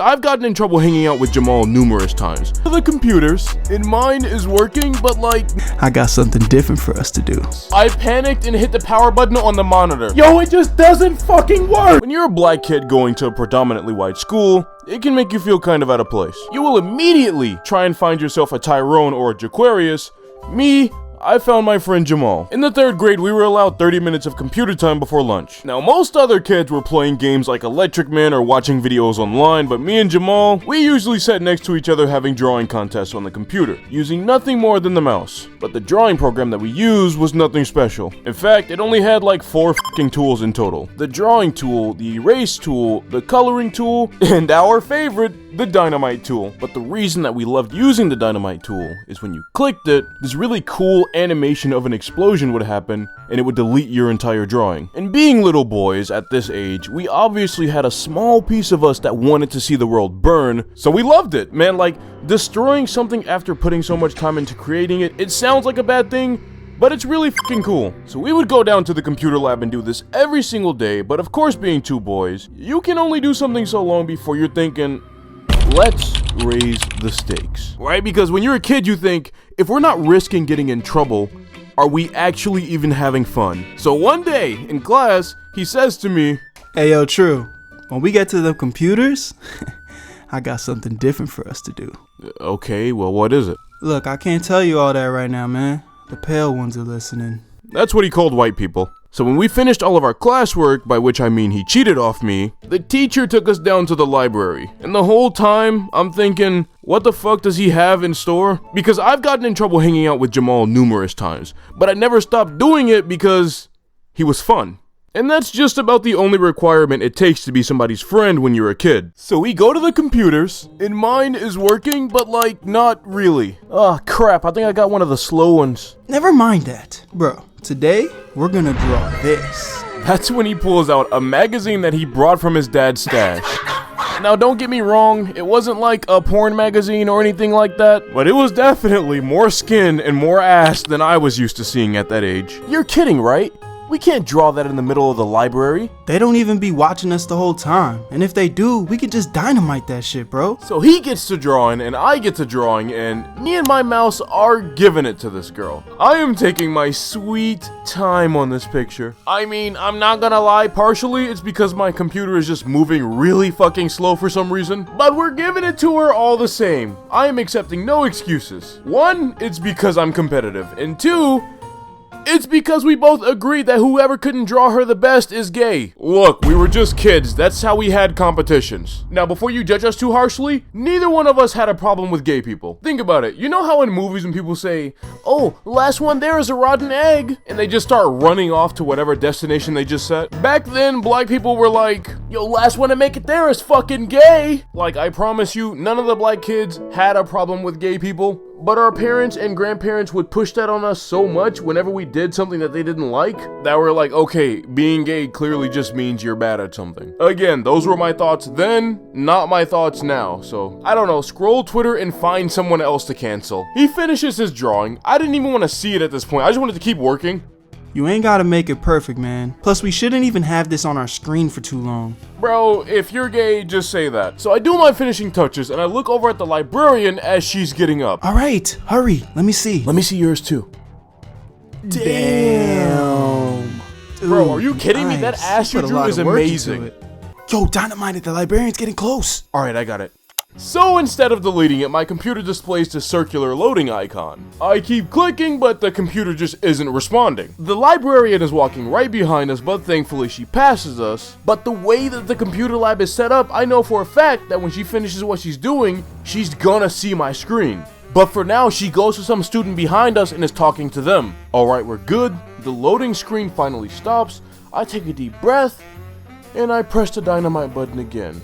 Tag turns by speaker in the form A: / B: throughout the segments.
A: I've gotten in trouble hanging out with Jamal numerous times. The computers, and mine is working, but like,
B: I got something different for us to do.
A: I panicked and hit the power button on the monitor. Yo, it just doesn't fucking work! When you're a black kid going to a predominantly white school, it can make you feel kind of out of place. You will immediately try and find yourself a Tyrone or a Jaquarius. Me, I found my friend Jamal. In the 3rd grade, we were allowed 30 minutes of computer time before lunch. Now, most other kids were playing games like Electric Man or watching videos online, but me and Jamal, we usually sat next to each other having drawing contests on the computer, using nothing more than the mouse. But the drawing program that we used was nothing special. In fact, it only had like 4 f***ing tools in total. The drawing tool, the erase tool, the coloring tool, and our favorite, the dynamite tool. But the reason that we loved using the dynamite tool is when you clicked it, this really cool animation of an explosion would happen and it would delete your entire drawing. And being little boys at this age, we obviously had a small piece of us that wanted to see the world burn, so we loved it. Man, like, destroying something after putting so much time into creating it, it sounds like a bad thing, but it's really fucking cool. So we would go down to the computer lab and do this every single day, but of course, being 2 boys, you can only do something so long before you're thinking, let's raise the stakes, right? Because when you're a kid, you think, if we're not risking getting in trouble, are we actually even having fun? So one day in class, he says to me,
B: Hey yo, True, when we get to the computers, I got something different for us to do.
A: Okay, well, what is it?
B: Look, I can't tell you all that right now, man. The pale ones are listening.
A: That's what he called white people. So when we finished all of our classwork, by which I mean he cheated off me, the teacher took us down to the library. And the whole time, I'm thinking, what the fuck does he have in store? Because I've gotten in trouble hanging out with Jamal numerous times, but I never stopped doing it because he was fun. And that's just about the only requirement it takes to be somebody's friend when you're a kid. So we go to the computers, and mine is working, but like, not really. Oh crap, I think I got one of the slow ones.
B: Never mind that. Bro, today, we're gonna draw this.
A: That's when he pulls out a magazine that he brought from his dad's stash. Now don't get me wrong, it wasn't like a porn magazine or anything like that, but it was definitely more skin and more ass than I was used to seeing at that age. You're kidding, right? We can't draw that in the middle of the library.
B: They don't even be watching us the whole time. And if they do, we could just dynamite that shit, bro.
A: So he gets to drawing and I get to drawing and me and my mouse are giving it to this girl. I am taking my sweet time on this picture. I mean, I'm not gonna lie, partially it's because my computer is just moving really fucking slow for some reason, but we're giving it to her all the same. I am accepting no excuses. 1, it's because I'm competitive, and 2, it's because we both agreed that whoever couldn't draw her the best is gay. Look, we were just kids, that's how we had competitions. Now before you judge us too harshly, neither one of us had a problem with gay people. Think about it, you know how in movies when people say, oh, last one there is a rotten egg, and they just start running off to whatever destination they just set? Back then, black people were like, yo, last one to make it there is fucking gay. Like, I promise you, none of the black kids had a problem with gay people. But our parents and grandparents would push that on us so much whenever we did something that they didn't like, that we're like, okay, being gay clearly just means you're bad at something. Again, those were my thoughts then, not my thoughts now, so I don't know, scroll Twitter and find someone else to cancel. He finishes his drawing. I didn't even want to see it at this point, I just wanted to keep working.
B: You ain't gotta make it perfect, man. Plus, we shouldn't even have this on our screen for too long.
A: Bro, if you're gay, just say that. So I do my finishing touches, and I look over at the librarian as she's getting up.
B: Alright, hurry, let me see.
A: Let me see yours too.
B: Damn.
A: Bro, are you kidding me? That ass you drew is amazing.
B: Yo, dynamite, the librarian's getting close.
A: Alright, I got it. So instead of deleting it, my computer displays the circular loading icon. I keep clicking, but the computer just isn't responding. The librarian is walking right behind us, but thankfully she passes us. But the way that the computer lab is set up, I know for a fact that when she finishes what she's doing, she's gonna see my screen. But for now, she goes to some student behind us and is talking to them. Alright, we're good. The loading screen finally stops. I take a deep breath, and I press the dynamite button again.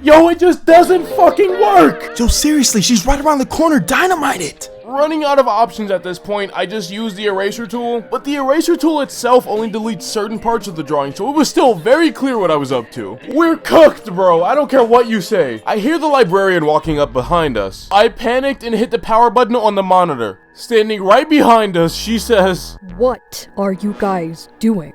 A: Yo, it just doesn't fucking work!
B: Yo, seriously, she's right around the corner, dynamite it!
A: Running out of options at this point, I just used the eraser tool, but the eraser tool itself only deletes certain parts of the drawing, so it was still very clear what I was up to. We're cooked, bro, I don't care what you say. I hear the librarian walking up behind us. I panicked and hit the power button on the monitor. Standing right behind us, she says,
C: "What are you guys doing?"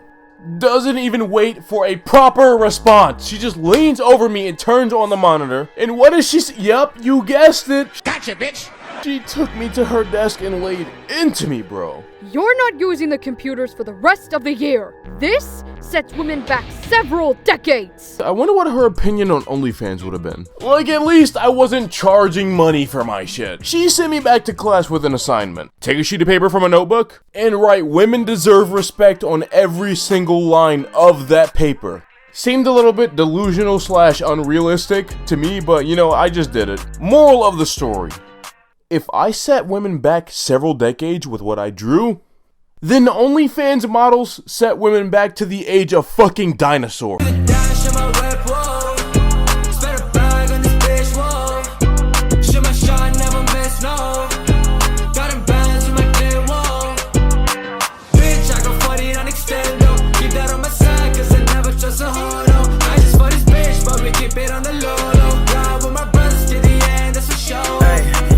A: doesn't even wait for a proper response. She just leans over me and turns on the monitor. And what does she say? Yep, you guessed it.
C: Gotcha, bitch!
A: She took me to her desk and laid into me, bro.
D: You're not using the computers for the rest of the year. This sets women back several decades.
A: I wonder what her opinion on OnlyFans would have been. Like, at least I wasn't charging money for my shit. She sent me back to class with an assignment. Take a sheet of paper from a notebook and write "women deserve respect" on every single line of that paper. Seemed a little bit delusional / unrealistic to me, but you know, I just did it. Moral of the story. If I set women back several decades with what I drew, then the OnlyFans models set women back to the age of fucking dinosaur.